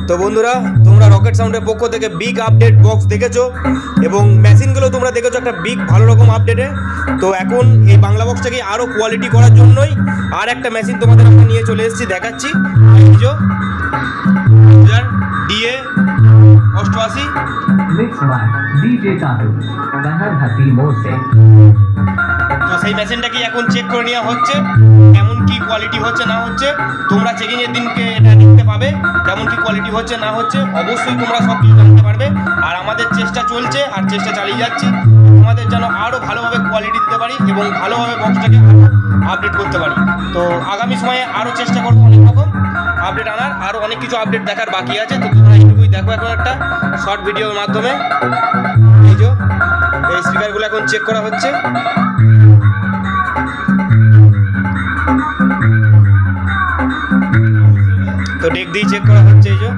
তো বন্ধুরা, তোমরা রকেট সাউন্ডের পক্ষ থেকে বিগ আপডেট বক্স দেখেছো এবং মেশিনগুলো তোমরা দেখেছো একটা বিগ ভালো রকম আপডেটে। তো এখন এই বাংলা বক্সটাকে আরও কোয়ালিটি করার জন্যই আর একটা মেশিন তোমাদের আমরা নিয়ে চলে এসেছি, দেখাচ্ছি। DA 88 Mixed by DJ Tatu, Bahar Happy Mose. তো সেই মেশিনটাকে এখন চেক করে নেওয়া হচ্ছে, কেমন কি কোয়ালিটি হচ্ছে না হচ্ছে। তোমরা চেকিংয়ের দিনকে এটা দেখতে পাবে কেমন কি কোয়ালিটি হচ্ছে না হচ্ছে। অবশ্যই তোমরা সব কিছু জানতে পারবে। আর আমাদের চেষ্টা চলছে আর চেষ্টা চালিয়ে যাচ্ছি তোমাদের যেন আরও ভালোভাবে কোয়ালিটি দিতে পারি এবং ভালোভাবে বক্সটাকে আপডেট করতে পারি। তো আগামী সময়ে আরও চেষ্টা করবো অনেক রকম আপডেট আনার, আরও অনেক কিছু আপডেট দেখার বাকি আছে। তো তোমরা এইটুকুই দেখো এখন একটা শর্ট ভিডিওর মাধ্যমে। এই যে এই স্পিকারগুলো এখন চেক করা হচ্ছে। তো ডেক দিয়ে চেক করা হচ্ছে। এই যে